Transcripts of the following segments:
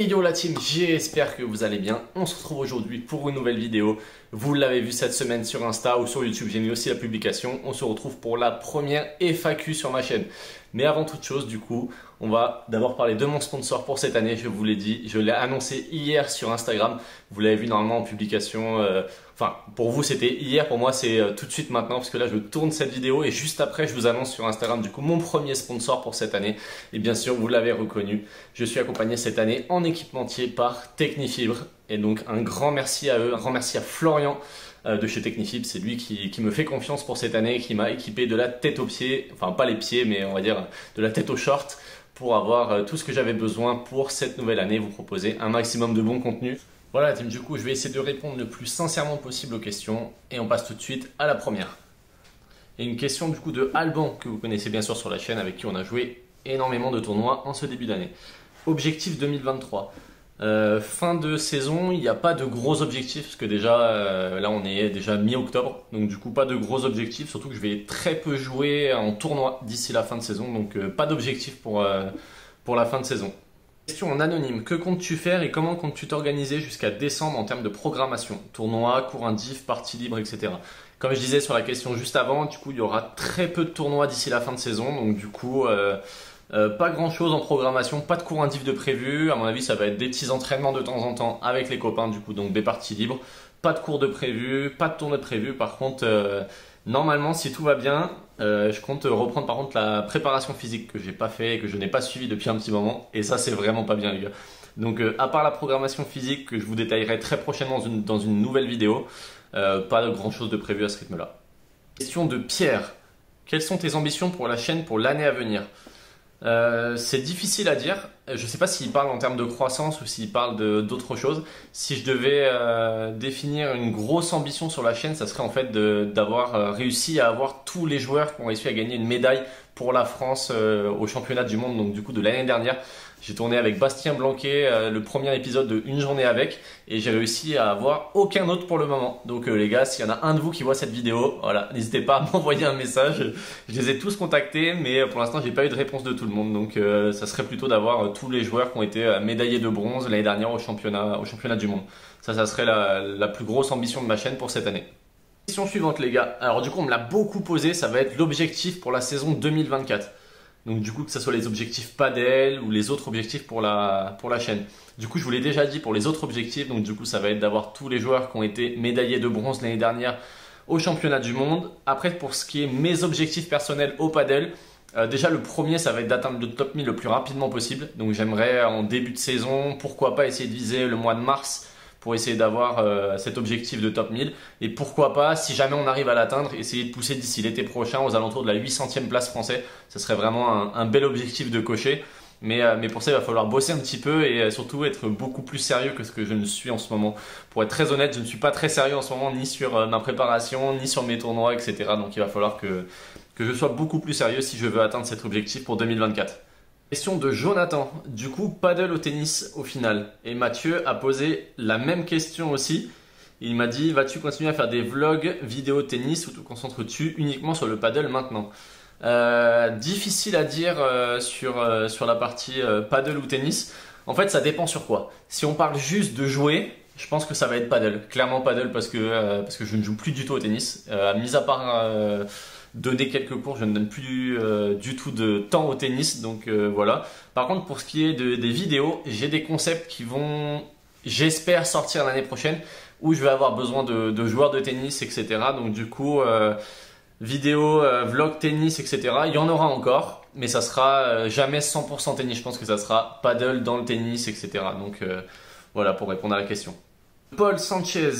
Yo la team, j'espère que vous allez bien. On se retrouve aujourd'hui pour une nouvelle vidéo. Vous l'avez vu cette semaine sur Insta ou sur YouTube, j'ai mis aussi la publication. On se retrouve pour la première FAQ sur ma chaîne. Mais avant toute chose, du coup, on va d'abord parler de mon sponsor pour cette année. Je vous l'ai dit, je l'ai annoncé hier sur Instagram. Vous l'avez vu normalement en publication. Enfin, pour vous c'était hier, pour moi c'est tout de suite maintenant parce que là je tourne cette vidéo et juste après je vous annonce sur Instagram du coup mon premier sponsor pour cette année. Et bien sûr, vous l'avez reconnu, je suis accompagné cette année en équipementier par Technifibre. Et donc un grand merci à eux, un grand merci à Florian de chez Technifibre. C'est lui qui me fait confiance pour cette année, qui m'a équipé de la tête aux pieds, enfin pas les pieds mais on va dire de la tête aux shorts pour avoir tout ce que j'avais besoin pour cette nouvelle année, vous proposer un maximum de bon contenu. Voilà team, du coup je vais essayer de répondre le plus sincèrement possible aux questions et on passe tout de suite à la première. Et une question du coup de Alban que vous connaissez bien sûr sur la chaîne, avec qui on a joué énormément de tournois en ce début d'année. Objectif 2023. Fin de saison, il n'y a pas de gros objectifs parce que déjà là on est déjà mi-octobre, donc du coup pas de gros objectifs, surtout que je vais très peu jouer en tournoi d'ici la fin de saison, donc pas d'objectif pour la fin de saison. Question en anonyme, que comptes-tu faire et comment comptes-tu t'organiser jusqu'à décembre en termes de programmation? Tournoi, cours indif, partie libre, etc. Comme je disais sur la question juste avant, du coup il y aura très peu de tournois d'ici la fin de saison, donc du coup pas grand chose en programmation, pas de cours indif de prévu. À mon avis ça va être des petits entraînements de temps en temps avec les copains, du coup donc des parties libres. Pas de cours de prévu, pas de tournoi de prévu. Par contre normalement si tout va bien, je compte reprendre par contre la préparation physique que j'ai pas fait et que je n'ai pas suivi depuis un petit moment. Et ça c'est vraiment pas bien les gars. Donc à part la programmation physique que je vous détaillerai très prochainement dans une nouvelle vidéo, pas de grand chose de prévu à ce rythme là. Question de Pierre, quelles sont tes ambitions pour la chaîne pour l'année à venir? C'est difficile à dire. Je ne sais pas s'il parle en termes de croissance ou s'il parle d'autre chose. Si je devais définir une grosse ambition sur la chaîne, ça serait en fait d'avoir réussi à avoir tous les joueurs qui ont réussi à gagner une médaille pour la France au championnat du monde, donc du coup de l'année dernière. J'ai tourné avec Bastien Blanquet le premier épisode de Une journée avec et j'ai réussi à avoir aucun autre pour le moment. Donc les gars, s'il y en a un de vous qui voit cette vidéo, voilà, n'hésitez pas à m'envoyer un message. Je les ai tous contactés mais pour l'instant j'ai pas eu de réponse de tout le monde. Donc ça serait plutôt d'avoir tous les joueurs qui ont été médaillés de bronze l'année dernière au championnat du monde. Ça serait la plus grosse ambition de ma chaîne pour cette année. Question suivante les gars. Alors du coup on me l'a beaucoup posé, ça va être l'objectif pour la saison 2024. Donc du coup que ce soit les objectifs padel ou les autres objectifs pour la chaîne. Du coup je vous l'ai déjà dit pour les autres objectifs, donc du coup ça va être d'avoir tous les joueurs qui ont été médaillés de bronze l'année dernière au championnat du monde. Après pour ce qui est mes objectifs personnels au padel, déjà le premier ça va être d'atteindre le top 1000 le plus rapidement possible. Donc j'aimerais en début de saison, pourquoi pas essayer de viser le mois de mars pour essayer d'avoir cet objectif de top 1000 et pourquoi pas, si jamais on arrive à l'atteindre, essayer de pousser d'ici l'été prochain aux alentours de la 800e place française. Ce serait vraiment un bel objectif de cocher, mais pour ça il va falloir bosser un petit peu et surtout être beaucoup plus sérieux que ce que je ne suis en ce moment. Pour être très honnête, je ne suis pas très sérieux en ce moment ni sur ma préparation ni sur mes tournois, etc. Donc il va falloir que je sois beaucoup plus sérieux si je veux atteindre cet objectif pour 2024. Question de Jonathan, du coup paddle au tennis au final. Et Mathieu a posé la même question aussi. Il m'a dit, vas-tu continuer à faire des vlogs vidéo tennis ou te concentres-tu uniquement sur le paddle maintenant? Difficile à dire sur la partie paddle ou tennis. En fait ça dépend sur quoi. Si on parle juste de jouer, je pense que ça va être paddle. Clairement paddle parce que je ne joue plus du tout au tennis. Mis à part donner quelques cours, je ne donne plus du tout de temps au tennis, donc voilà. Par contre pour ce qui est des vidéos, j'ai des concepts qui vont, j'espère, sortir l'année prochaine où je vais avoir besoin de joueurs de tennis, etc. Donc du coup vidéo, vlog tennis, etc. Il y en aura encore, mais ça sera jamais 100% tennis. Je pense que ça sera paddle dans le tennis, etc. Donc voilà pour répondre à la question. Paul Sanchez,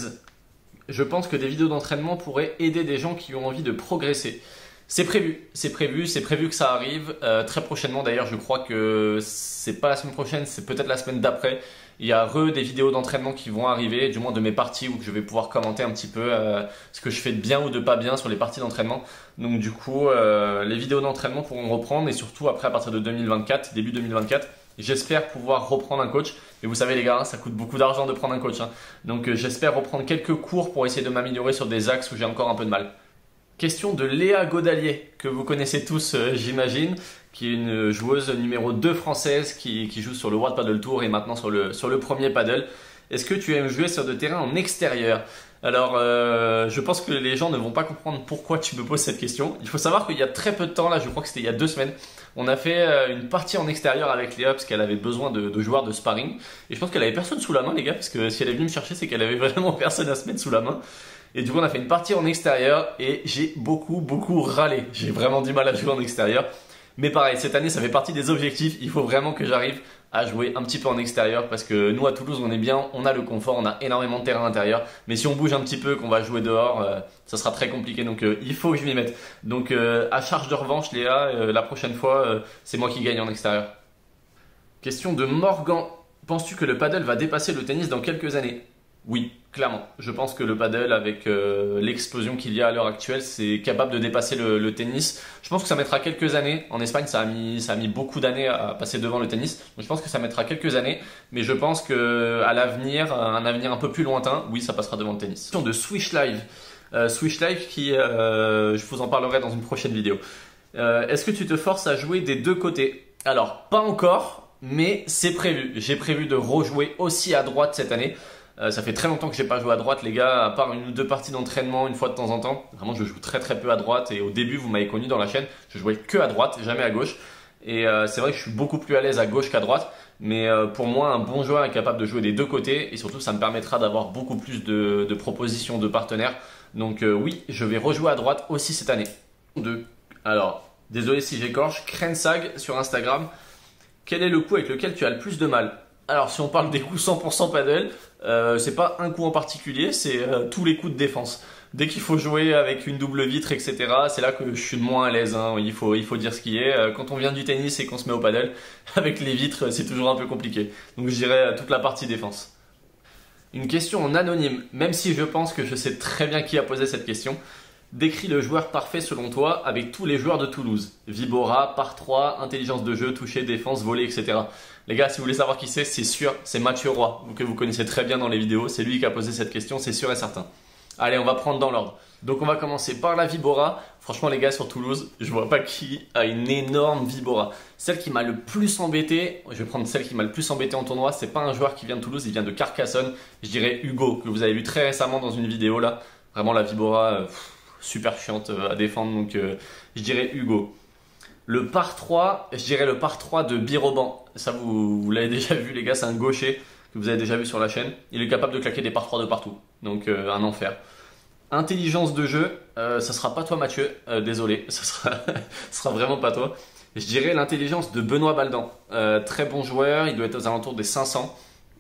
je pense que des vidéos d'entraînement pourraient aider des gens qui ont envie de progresser. C'est prévu que ça arrive très prochainement. D'ailleurs, je crois que c'est pas la semaine prochaine, c'est peut-être la semaine d'après. Il y a des vidéos d'entraînement qui vont arriver, du moins de mes parties, où je vais pouvoir commenter un petit peu ce que je fais de bien ou de pas bien sur les parties d'entraînement. Donc du coup, les vidéos d'entraînement pourront reprendre et surtout après à partir de 2024, début 2024. J'espère pouvoir reprendre un coach. Mais vous savez les gars, ça coûte beaucoup d'argent de prendre un coach. Donc j'espère reprendre quelques cours pour essayer de m'améliorer sur des axes où j'ai encore un peu de mal. Question de Léa Godalier, que vous connaissez tous j'imagine, qui est une joueuse numéro 2 française qui joue sur le World Padel Tour et maintenant sur le premier paddle. Est-ce que tu aimes jouer sur des terrains en extérieur? Alors, je pense que les gens ne vont pas comprendre pourquoi tu me poses cette question. Il faut savoir qu'il y a très peu de temps, là, je crois que c'était il y a 2 semaines, on a fait une partie en extérieur avec Léa parce qu'elle avait besoin de joueurs de sparring. Et je pense qu'elle avait personne sous la main, les gars, parce que si elle est venue me chercher, c'est qu'elle avait vraiment personne à se mettre sous la main. Et du coup, on a fait une partie en extérieur et j'ai beaucoup râlé. J'ai vraiment du mal à jouer en extérieur. Mais pareil, cette année, ça fait partie des objectifs. Il faut vraiment que j'arrive à jouer un petit peu en extérieur parce que nous, à Toulouse, on est bien, on a le confort, on a énormément de terrain intérieur. Mais si on bouge un petit peu, qu'on va jouer dehors, ça sera très compliqué. Donc, il faut que je m'y mette. Donc, à charge de revanche, Léa, la prochaine fois, c'est moi qui gagne en extérieur. Question de Morgan. Penses-tu que le paddle va dépasser le tennis dans quelques années? Oui, clairement. Je pense que le paddle, avec l'explosion qu'il y a à l'heure actuelle, c'est capable de dépasser le tennis. Je pense que ça mettra quelques années. En Espagne, ça a mis beaucoup d'années à passer devant le tennis. Donc, je pense que ça mettra quelques années. Mais je pense qu'à l'avenir, un avenir un peu plus lointain, oui, ça passera devant le tennis. Question de Swish Live. Swish Live qui, je vous en parlerai dans une prochaine vidéo. Est-ce que tu te forces à jouer des deux côtés? Alors, pas encore, mais c'est prévu. J'ai prévu de rejouer aussi à droite cette année. Ça fait très longtemps que j'ai pas joué à droite, les gars, à part une ou deux parties d'entraînement une fois de temps en temps. Vraiment, je joue très peu à droite et au début, vous m'avez connu dans la chaîne, je jouais que à droite, jamais à gauche. Et c'est vrai que je suis beaucoup plus à l'aise à gauche qu'à droite. Mais pour moi, un bon joueur est capable de jouer des deux côtés et surtout, ça me permettra d'avoir beaucoup plus de propositions de partenaires. Donc oui, je vais rejouer à droite aussi cette année. Alors, désolé si j'écorche, Krensag sur Instagram. Quel est le coup avec lequel tu as le plus de mal? Alors, si on parle des coups 100% paddle, c'est pas un coup en particulier, c'est tous les coups de défense. Dès qu'il faut jouer avec une double vitre, etc., c'est là que je suis moins à l'aise. Hein. Il faut dire ce qui est. Quand on vient du tennis et qu'on se met au paddle, avec les vitres, c'est toujours un peu compliqué. Donc, je dirais toute la partie défense. Une question en anonyme, même si je pense que je sais très bien qui a posé cette question. Décris le joueur parfait selon toi avec tous les joueurs de Toulouse. Vibora, par 3, intelligence de jeu, toucher, défense, voler, etc. Les gars, si vous voulez savoir qui c'est sûr, c'est Mathieu Roy, que vous connaissez très bien dans les vidéos. C'est lui qui a posé cette question, c'est sûr et certain. Allez, on va prendre dans l'ordre. Donc on va commencer par la Vibora. Franchement les gars, sur Toulouse, je vois pas qui a une énorme Vibora. Celle qui m'a le plus embêté, je vais prendre celle qui m'a le plus embêté en tournoi, c'est pas un joueur qui vient de Toulouse, il vient de Carcassonne. Je dirais Hugo, que vous avez vu très récemment dans une vidéo là. Vraiment la Vibora, super chiante à défendre, donc je dirais Hugo. Le par 3, je dirais le par 3 de Biroban. Ça, vous l'avez déjà vu, les gars, c'est un gaucher que vous avez déjà vu sur la chaîne. Il est capable de claquer des par 3 de partout. Donc, un enfer. Intelligence de jeu, ça sera pas toi, Mathieu. Désolé, ça sera vraiment pas toi. Je dirais l'intelligence de Benoît Baldan. Très bon joueur, il doit être aux alentours des 500.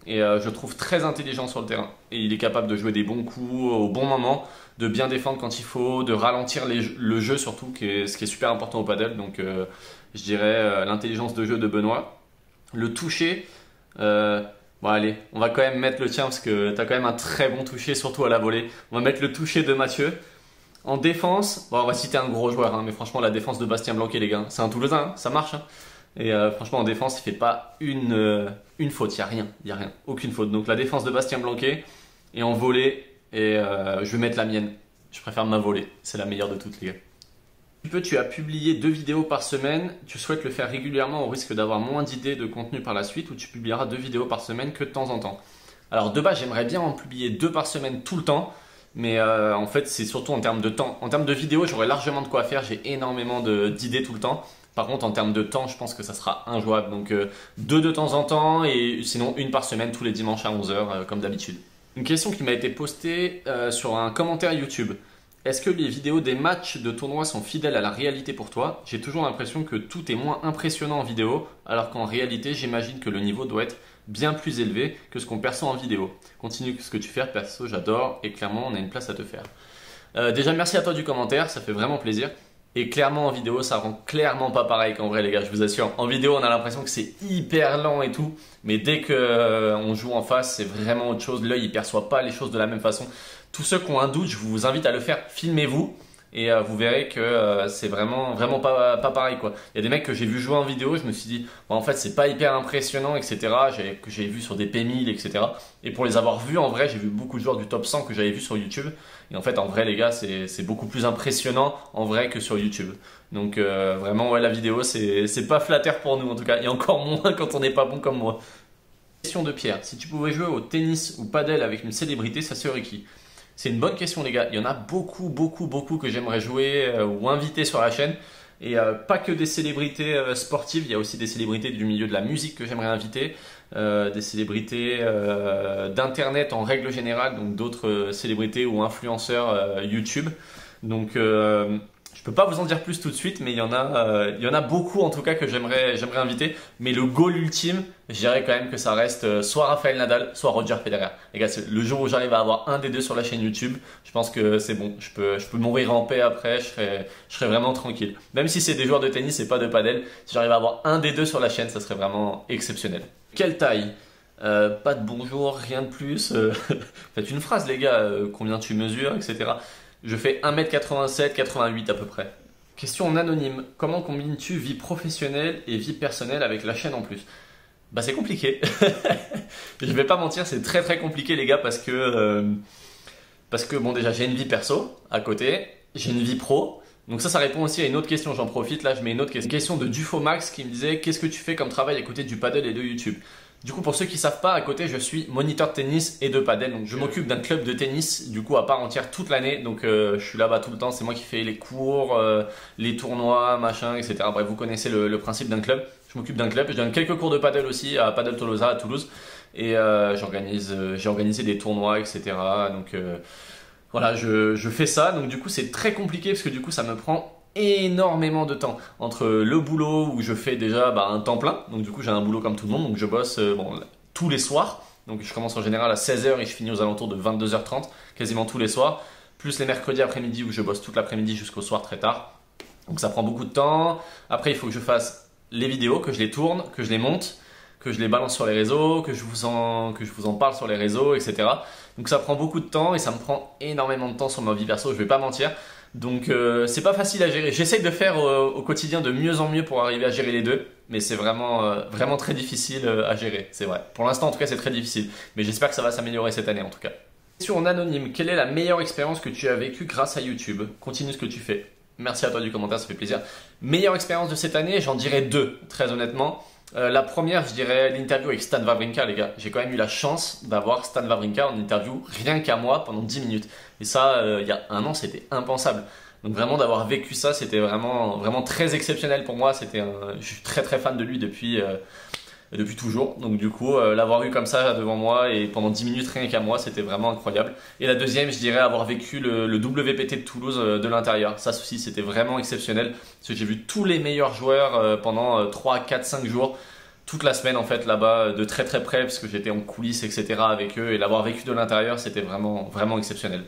Et je trouve très intelligent sur le terrain. Et il est capable de jouer des bons coups au bon moment, de bien défendre quand il faut, de ralentir le jeu surtout, ce qui est super important au paddle. Donc je dirais l'intelligence de jeu de Benoît. Le toucher, bon allez, on va quand même mettre le tien parce que tu as quand même un très bon toucher, surtout à la volée. On va mettre le toucher de Mathieu. En défense, bon, on va citer un gros joueur, hein, mais franchement la défense de Bastien Blanquet, les gars, c'est un Toulousain, hein, ça marche. Hein. Et franchement en défense, il fait pas une faute, il n'y a rien, aucune faute. Donc la défense de Bastien Blanquet, et en volée, et je vais mettre la mienne. Je préfère ma volée, c'est la meilleure de toutes, les gars. Tu as publié 2 vidéos par semaine, tu souhaites le faire régulièrement au risque d'avoir moins d'idées de contenu par la suite, ou tu publieras 2 vidéos par semaine que de temps en temps? Alors de base, j'aimerais bien en publier 2 par semaine tout le temps, mais en fait c'est surtout en termes de temps. En termes de vidéos, j'aurais largement de quoi faire, j'ai énormément d'idées tout le temps. Par contre, en termes de temps, je pense que ça sera injouable. Donc 2 de temps en temps et sinon 1 par semaine tous les dimanches à 11 h comme d'habitude. Une question qui m'a été postée sur un commentaire YouTube. Est-ce que les vidéos des matchs de tournoi sont fidèles à la réalité pour toi? J'ai toujours l'impression que tout est moins impressionnant en vidéo, alors qu'en réalité, j'imagine que le niveau doit être bien plus élevé que ce qu'on perçoit en vidéo. Continue ce que tu fais, perso, j'adore et clairement, on a une place à te faire. Déjà, merci à toi du commentaire, ça fait vraiment plaisir. Et clairement en vidéo, ça rend clairement pas pareil qu'en vrai, les gars, je vous assure. En vidéo, on a l'impression que c'est hyper lent et tout, mais dès qu'on joue en face, c'est vraiment autre chose. L'œil, il perçoit pas les choses de la même façon. Tous ceux qui ont un doute, je vous invite à le faire. Filmez-vous, et vous verrez que c'est vraiment pas pareil quoi. Il y a des mecs que j'ai vu jouer en vidéo, je me suis dit bon, en fait c'est pas hyper impressionnant etc. Que j'ai vu sur des P1000 etc. Et pour les avoir vus en vrai, j'ai vu beaucoup de joueurs du top 100 que j'avais vu sur YouTube. Et en fait en vrai les gars c'est beaucoup plus impressionnant en vrai que sur YouTube. Donc vraiment ouais, la vidéo c'est pas flatteur pour nous en tout cas, et encore moins quand on n'est pas bon comme moi. Question de Pierre, si tu pouvais jouer au tennis ou padel avec une célébrité, ça serait qui? C'est une bonne question les gars, il y en a beaucoup que j'aimerais jouer ou inviter sur la chaîne. Et pas que des célébrités sportives, il y a aussi des célébrités du milieu de la musique que j'aimerais inviter, des célébrités d'internet en règle générale, donc d'autres célébrités ou influenceurs YouTube. Donc je peux pas vous en dire plus tout de suite, mais il y en a beaucoup en tout cas que j'aimerais inviter. Mais le goal ultime, je dirais quand même que ça reste soit Rafael Nadal, soit Roger Federer. Les gars, le jour où j'arrive à avoir un des deux sur la chaîne YouTube, je pense que c'est bon. Je peux mourir en paix après, je serai vraiment tranquille. Même si c'est des joueurs de tennis et pas de padel, si j'arrive à avoir un des deux sur la chaîne, ça serait vraiment exceptionnel. Quelle taille? Pas de bonjour, rien de plus. Faites une phrase les gars, combien tu mesures, etc. Je fais 1m87, 88 à peu près. Question en anonyme. Comment combines-tu vie professionnelle et vie personnelle avec la chaîne en plus? Bah c'est compliqué. Je vais pas mentir, c'est très compliqué les gars parce que bon déjà j'ai une vie perso à côté, j'ai une vie pro. Donc ça répond aussi à une autre question, j'en profite là, je mets une autre question. Une question de Dufomax qui me disait qu'est-ce que tu fais comme travail à côté du paddle et de YouTube? Du coup, pour ceux qui ne savent pas, à côté, je suis moniteur de tennis et de padel. Donc, je m'occupe d'un club de tennis, du coup, à part entière toute l'année. Donc, je suis là-bas tout le temps. C'est moi qui fais les cours, les tournois, machin, etc. Bref, vous connaissez le principe d'un club. Je m'occupe d'un club. Je donne quelques cours de padel aussi à Padel Tolosa à Toulouse. Et j'ai organisé des tournois, etc. Donc, voilà, je fais ça. Donc, du coup, c'est très compliqué parce que du coup, ça me prend énormément de temps entre le boulot où je fais déjà un temps plein, donc du coup j'ai un boulot comme tout le monde, donc je bosse tous les soirs, donc je commence en général à 16h et je finis aux alentours de 22h30 quasiment tous les soirs, plus les mercredis après-midi où je bosse toute l'après-midi jusqu'au soir très tard, donc ça prend beaucoup de temps. Après il faut que je fasse les vidéos, que je les tourne, que je les monte, que je les balance sur les réseaux, que je vous en parle sur les réseaux, etc. Donc ça prend beaucoup de temps et ça me prend énormément de temps sur ma vie perso, je vais pas mentir. Donc c'est pas facile à gérer. J'essaye de faire au quotidien de mieux en mieux pour arriver à gérer les deux, mais c'est vraiment très difficile à gérer, c'est vrai. Pour l'instant en tout cas c'est très difficile, mais j'espère que ça va s'améliorer cette année en tout cas. Question en anonyme, quelle est la meilleure expérience que tu as vécue grâce à YouTube? Continue ce que tu fais. Merci à toi du commentaire, ça fait plaisir. Meilleure expérience de cette année, j'en dirais deux, très honnêtement. La première, je dirais l'interview avec Stan Wawrinka, les gars. J'ai quand même eu la chance d'avoir Stan Wawrinka en interview rien qu'à moi pendant 10 minutes. Et ça, il y a un an, c'était impensable. Donc vraiment d'avoir vécu ça, c'était vraiment très exceptionnel pour moi. Je suis très fan de lui depuis toujours. Donc du coup, l'avoir eu comme ça devant moi et pendant 10 minutes rien qu'à moi, c'était vraiment incroyable. Et la deuxième, je dirais avoir vécu le WPT de Toulouse de l'intérieur. Ça aussi, c'était vraiment exceptionnel. Parce que j'ai vu tous les meilleurs joueurs pendant 3, 4, 5 jours. Toute la semaine en fait là-bas, de très près, parce que j'étais en coulisses, etc. avec eux. Et l'avoir vécu de l'intérieur, c'était vraiment exceptionnel.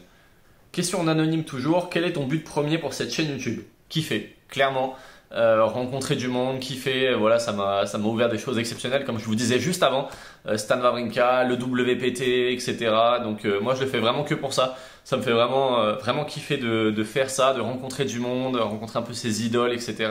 Question en anonyme toujours, quel est ton but premier pour cette chaîne YouTube? Kiffer, clairement. Rencontrer du monde, kiffer, voilà, ça m'a ouvert des choses exceptionnelles comme je vous disais juste avant, Stan Wawrinka, le WPT, etc. Donc moi je le fais vraiment que pour ça. Ça me fait vraiment kiffer de faire ça, de rencontrer du monde, rencontrer un peu ses idoles, etc.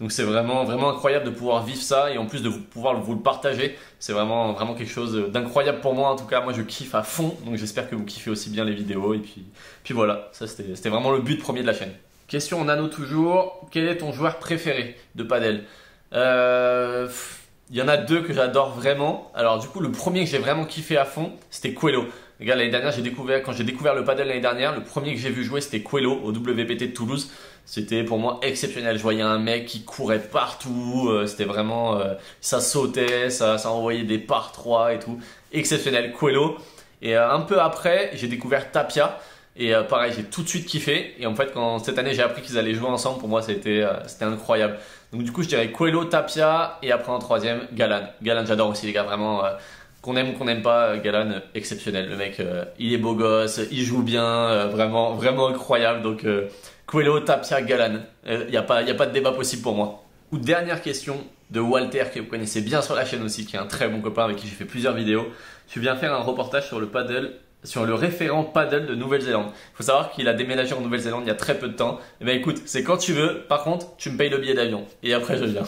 Donc c'est vraiment incroyable de pouvoir vivre ça et en plus de pouvoir vous le partager. C'est vraiment quelque chose d'incroyable pour moi en tout cas. Moi je kiffe à fond, donc j'espère que vous kiffez aussi bien les vidéos. Et puis voilà, ça c'était vraiment le but premier de la chaîne. Question en anneau toujours, quel est ton joueur préféré de padel? Il y en a deux que j'adore vraiment. Alors du coup le premier que j'ai vraiment kiffé à fond, c'était Coelho. Les gars, l'année dernière, quand j'ai découvert le padel l'année dernière, le premier que j'ai vu jouer c'était Coelho au WPT de Toulouse. C'était pour moi exceptionnel. Je voyais un mec qui courait partout, c'était vraiment, ça sautait, ça envoyait des par 3 et tout. Exceptionnel, Coelho. Et un peu après, j'ai découvert Tapia. Et pareil, j'ai tout de suite kiffé. Et en fait, quand cette année j'ai appris qu'ils allaient jouer ensemble, pour moi c'était incroyable. Donc du coup, je dirais Coelho, Tapia et après en troisième, Galan. Galan, j'adore aussi les gars, vraiment. Qu'on aime ou qu'on n'aime pas, Galan, exceptionnel. Le mec, il est beau gosse, il joue bien, vraiment incroyable. Donc Coelho, Tapia, Galan. Il n'y a pas de débat possible pour moi. Ou dernière question de Walter, que vous connaissez bien sur la chaîne aussi, qui est un très bon copain avec qui j'ai fait plusieurs vidéos. Tu viens faire un reportage sur le paddle sur le référent paddle de Nouvelle-Zélande. Il faut savoir qu'il a déménagé en Nouvelle-Zélande il y a très peu de temps. Et ben écoute, c'est quand tu veux. Par contre, tu me payes le billet d'avion. Et après, je viens.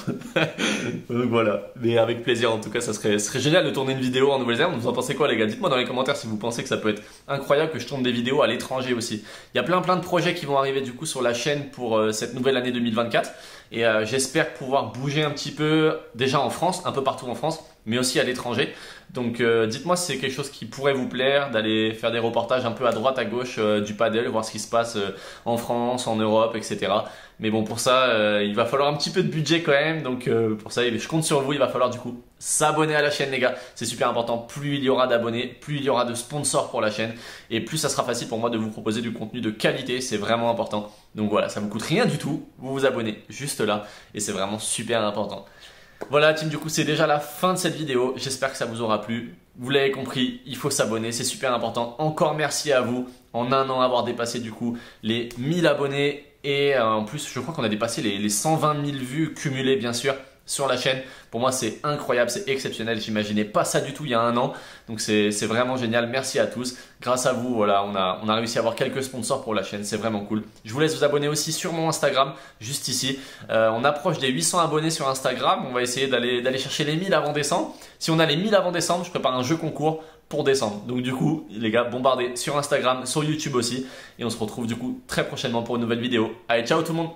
Donc voilà. Mais avec plaisir, en tout cas, ça serait génial de tourner une vidéo en Nouvelle-Zélande. Vous en pensez quoi, les gars? Dites-moi dans les commentaires si vous pensez que ça peut être incroyable que je tourne des vidéos à l'étranger aussi. Il y a plein de projets qui vont arriver du coup sur la chaîne pour cette nouvelle année 2024. Et j'espère pouvoir bouger un petit peu déjà en France, un peu partout en France, mais aussi à l'étranger. Donc dites-moi si c'est quelque chose qui pourrait vous plaire, d'aller faire des reportages un peu à droite, à gauche du paddle, voir ce qui se passe en France, en Europe, etc. Mais bon, pour ça, il va falloir un petit peu de budget quand même. Donc pour ça, je compte sur vous. Il va falloir du coup s'abonner à la chaîne, les gars. C'est super important. Plus il y aura d'abonnés, plus il y aura de sponsors pour la chaîne. Et plus ça sera facile pour moi de vous proposer du contenu de qualité. C'est vraiment important. Donc voilà, ça ne vous coûte rien du tout. Vous vous abonnez juste là. Et c'est vraiment super important. Voilà team, du coup c'est déjà la fin de cette vidéo, j'espère que ça vous aura plu. Vous l'avez compris, il faut s'abonner, c'est super important. Encore merci à vous, en un an avoir dépassé du coup les 1000 abonnés. Et en plus je crois qu'on a dépassé les 120 000 vues cumulées bien sûr sur la chaîne. Pour moi c'est incroyable, c'est exceptionnel, j'imaginais pas ça du tout il y a un an. Donc c'est vraiment génial, merci à tous. Grâce à vous, voilà, on a réussi à avoir quelques sponsors pour la chaîne, c'est vraiment cool. Je vous laisse vous abonner aussi sur mon Instagram, juste ici. On approche des 800 abonnés sur Instagram, on va essayer d'aller chercher les 1000 avant décembre. Si on a les 1000 avant décembre, je prépare un jeu concours pour décembre. Donc du coup, les gars, bombardez sur Instagram, sur YouTube aussi. Et on se retrouve du coup très prochainement pour une nouvelle vidéo. Allez, ciao tout le monde!